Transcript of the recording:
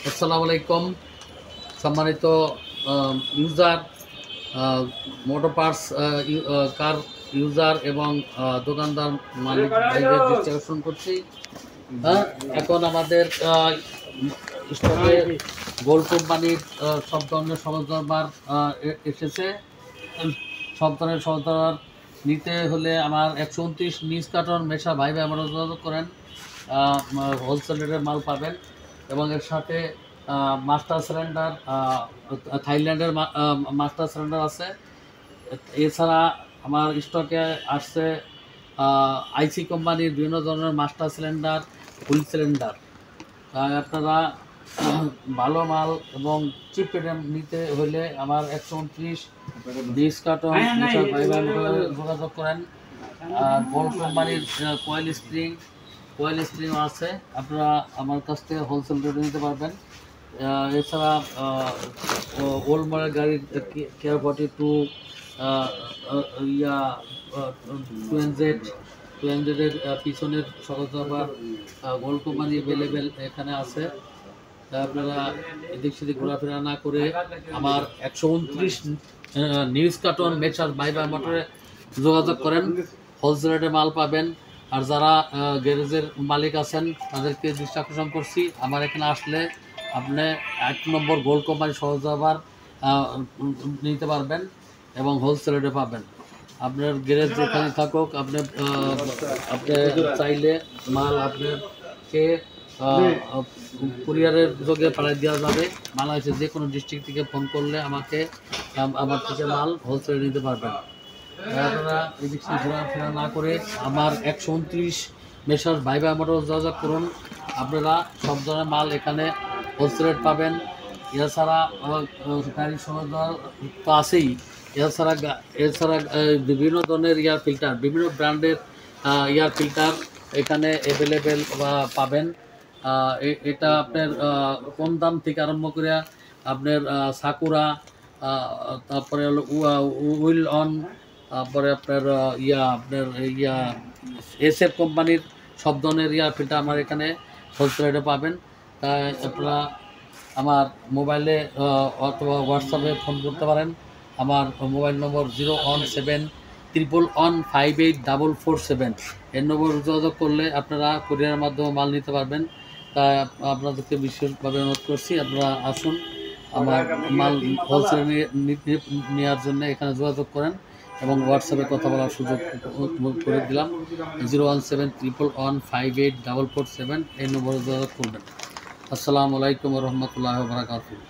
আসসালামু আলাইকুম সম্মানিত ইউজার, মোটর পার্টস কার ইউজার এবং দোকানদার মালিক ভাইদের দৃষ্টি আকর্ষণ করছি। এখন আমাদের স্টকে গোল্ড কোম্পানির সব ধরনের সরঞ্জাম এসেছে। সব ধরনের সরঞ্জাম নিতে হলে আমার 129 নিউজ কার্টন মেশা ভাই আমরা যোগাযোগ করেন, হোলসেল রেটের মাল পাবেন। এবং এর সাথে মাস্টার সিলিন্ডার, থাইল্যান্ডের মাস্টার সিলিন্ডার আছে। এছাড়া আমার স্টকে আসছে আইসি কোম্পানির বিভিন্ন ধরনের মাস্টার সিলিন্ডার, ফুল সিলিন্ডার। আপনারা ভালো মাল এবং চিপ রেটে নিতে হলে আমার 129 20 কার্টন যোগাযোগ করেন। গোল্ড কোম্পানির কয়েল স্প্রিং আছে, আপনারা আমার কাছ থেকে হোলসেল রেটে নিতে পারবেন। এছাড়া ওল্ড মডেল গাড়ির কেয়ার 42 200 এর পিছনের সরঞ্জাম গোল্ড কোম্পানি অ্যাভেলেবেল এখানে আছে। আপনারা এদিক সেদিক ঘোরাফেরা না করে আমার 129 নিউজ কার্টন মেসার্স ভাই মোটরে যোগাযোগ করেন, হোলসেল রেটে মাল পাবেন। আর যারা গ্যারেজের মালিক আছেন তাদেরকে দৃষ্টি আকর্ষণ করছি, আমার এখানে আসলে আপনি 1 নম্বর গোল্ড কোম্পানি সরঞ্জাম নিতে পারবেন এবং হোলসেল রেটে পাবেন। আপনার গ্যারেজ যেখানে থাকুক আপনি চাইলে মাল আপনাকে কুরিয়ারের যোগে পাঠিয়ে দেওয়া যাবে। বাংলাদেশের যে কোনো ডিস্ট্রিক্ট থেকে ফোন করলে আমার থেকে মাল হোলসেলে নিতে পারবেন। আপনারা এদিক থেকে ঘোরাফেরা না করে আমার 129 মেসার্স ভাই মোটর যোগাযোগ করুন। আপনারা সব ধরনের মাল এখানে হোলসেল রেট পাবেন। এছাড়া গাড়ির সরঞ্জাম তো আছেই, এছাড়া বিভিন্ন ধরনের এয়ার ফিল্টার, বিভিন্ন ব্র্যান্ডের এয়ার ফিল্টার এখানে অ্যাভেলেবেল পাবেন। এটা আপনার কম দাম থেকে আরম্ভ করে আপনার সাকুরা, তারপরে হলো উইল অন, তারপরে আপনার এসএফ কোম্পানির সব ধরনের এয়ার ফিল্টার আমার এখানে হোলসেল রেটে পাবেন। তাই আপনারা আমার মোবাইলে অথবা হোয়াটসঅ্যাপে ফোন করতে পারেন। আমার মোবাইল নম্বর 01731158447। এর নম্বর যোগাযোগ করলে আপনারা কুরিয়ারের মাধ্যমে মাল নিতে পারবেন। তাই আপনাদেরকে বিশেষভাবে অনুরোধ করছি, আপনারা আসুন আমার মাল হোলসেল নেওয়ার জন্য এখানে যোগাযোগ করেন এবং হোয়াটসঅ্যাপে কথা বলার সুযোগ করে দিলাম। 01731158447 এই নম্বরে যোগাযোগ করবেন। আসসালামু আলাইকুম ওয়া রাহমাতুল্লাহি ওয়া বারাকাতুহু।